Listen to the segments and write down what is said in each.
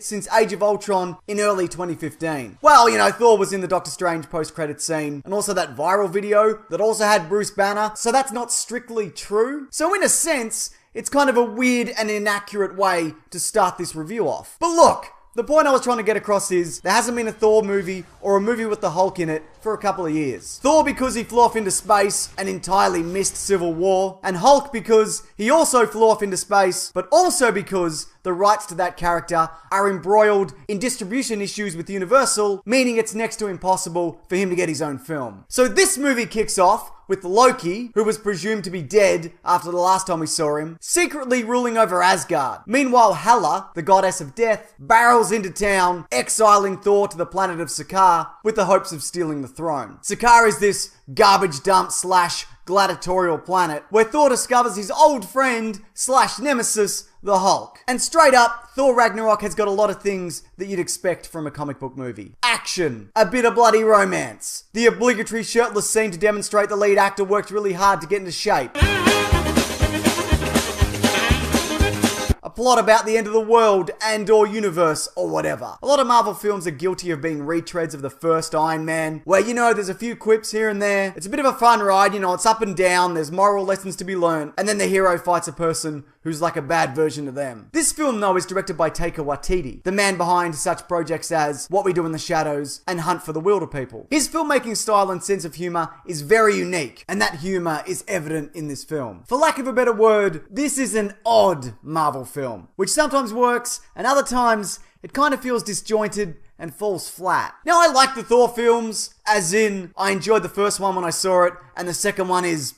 since Age of Ultron in early 2015. Well, Thor was in the Doctor Strange post-credit scene, and also that viral video that also had Bruce Banner, so that's not strictly true. So in a sense, it's kind of a weird and inaccurate way to start this review off. But look, the point I was trying to get across is there hasn't been a Thor movie or a movie with the Hulk in it for a couple of years. Thor because he flew off into space and entirely missed Civil War, and Hulk because he also flew off into space, but also because the rights to that character are embroiled in distribution issues with Universal, meaning it's next to impossible for him to get his own film. So this movie kicks off with Loki, who was presumed to be dead after the last time we saw him, secretly ruling over Asgard. Meanwhile, Hela, the goddess of death, barrels into town, exiling Thor to the planet of Sakaar with the hopes of stealing the throne. Sakaar is this garbage dump / gladiatorial planet where Thor discovers his old friend / nemesis, the Hulk. And straight up, Thor Ragnarok has got a lot of things that you'd expect from a comic book movie. Action, a bit of bloody romance, the obligatory shirtless scene to demonstrate the lead actor worked really hard to get into shape, a plot about the end of the world and or universe or whatever. A lot of Marvel films are guilty of being retreads of the first Iron Man, where there's a few quips here and there. It's a bit of a fun ride, it's up and down, there's moral lessons to be learned, and then the hero fights a person who's like a bad version of them. This film, though, is directed by Taika Waititi, the man behind such projects as What We Do in the Shadows and Hunt for the Wilder People. His filmmaking style and sense of humor is very unique, and that humor is evident in this film. For lack of a better word, this is an odd Marvel film, which sometimes works, and other times it kind of feels disjointed and falls flat. Now, I like the Thor films, as in, I enjoyed the first one when I saw it, and the second one is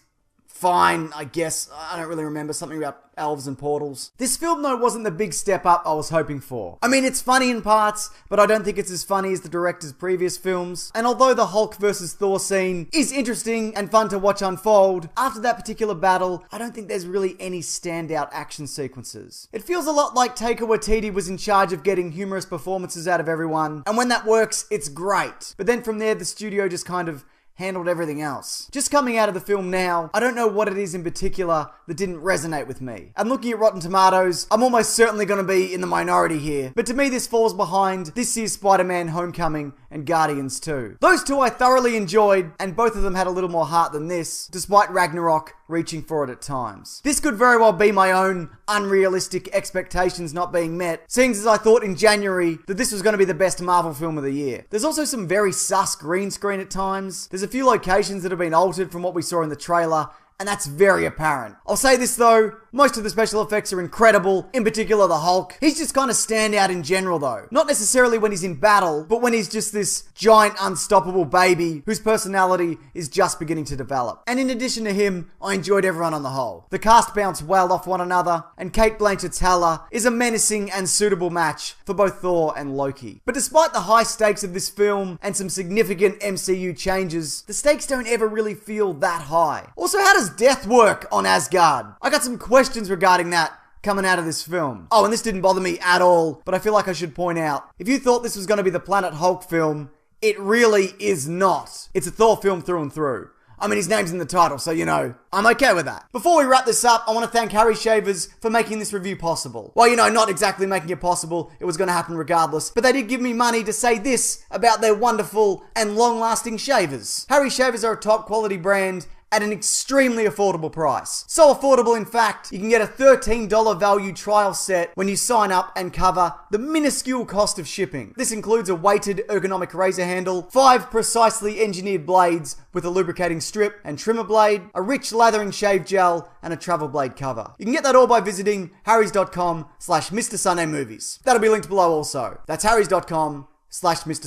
fine, I guess. I don't really remember, something about elves and portals. This film, though, wasn't the big step up I was hoping for. I mean, it's funny in parts, but I don't think it's as funny as the director's previous films. And although the Hulk versus Thor scene is interesting and fun to watch unfold, after that particular battle, I don't think there's really any standout action sequences. It feels a lot like Taika Waititi was in charge of getting humorous performances out of everyone, and when that works, it's great. But then from there, the studio just kind of handled everything else. Just coming out of the film now, I don't know what it is in particular that didn't resonate with me. And looking at Rotten Tomatoes, I'm almost certainly going to be in the minority here. But to me, this falls behind this year's Spider-Man Homecoming and Guardians 2. Those two I thoroughly enjoyed, and both of them had a little more heart than this, despite Ragnarok reaching for it at times. This could very well be my own unrealistic expectations not being met, seeing as I thought in January that this was going to be the best Marvel film of the year. There's also some very sus green screen at times. There's a few locations that have been altered from what we saw in the trailer, and that's very apparent. I'll say this though, most of the special effects are incredible, in particular the Hulk. He's just kind of stand out in general though. Not necessarily when he's in battle, but when he's just this giant unstoppable baby whose personality is just beginning to develop. And in addition to him, I enjoyed everyone on the whole. The cast bounced well off one another, and Cate Blanchett's Hela is a menacing and suitable match for both Thor and Loki. But despite the high stakes of this film and some significant MCU changes, the stakes don't ever really feel that high. Also, how does death work on Asgard? I got some questions regarding that coming out of this film. Oh, and this didn't bother me at all, but I feel like I should point out, if you thought this was going to be the Planet Hulk film, it really is not. It's a Thor film through and through. I mean, his name's in the title, so I'm okay with that. Before we wrap this up, I want to thank Harry Shavers for making this review possible. Well, not exactly making it possible, it was going to happen regardless, but they did give me money to say this about their wonderful and long-lasting shavers. Harry Shavers are a top quality brand at an extremely affordable price. So affordable, in fact, you can get a $13 value trial set when you sign up and cover the minuscule cost of shipping. This includes a weighted ergonomic razor handle, 5 precisely engineered blades with a lubricating strip and trimmer blade, a rich lathering shave gel, and a travel blade cover. You can get that all by visiting harrys.com/Mr. Sunday Movies. That'll be linked below also. That's harrys.com/Mr.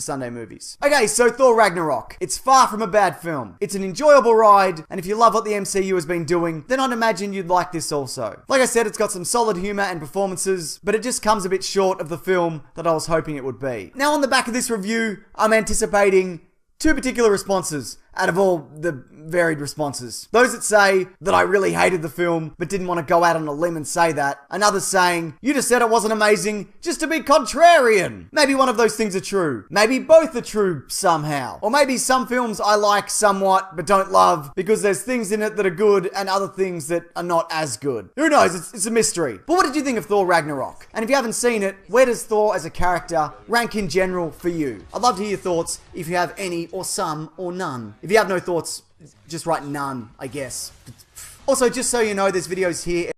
Sunday Movies. Okay, so Thor Ragnarok. It's far from a bad film. It's an enjoyable ride, and if you love what the MCU has been doing, then I'd imagine you'd like this also. Like I said, it's got some solid humor and performances, but it just comes a bit short of the film that I was hoping it would be. Now, on the back of this review, I'm anticipating two particular responses out of all the varied responses. Those that say that I really hated the film but didn't want to go out on a limb and say that, and others saying, you just said it wasn't amazing just to be contrarian. Maybe one of those things are true. Maybe both are true somehow. Or maybe some films I like somewhat but don't love because there's things in it that are good and other things that are not as good. Who knows? It's a mystery. But what did you think of Thor Ragnarok? And if you haven't seen it, where does Thor as a character rank in general for you? I'd love to hear your thoughts if you have any or some or none. If you have no thoughts, just write none, I guess. Also, just so you know, there's videos here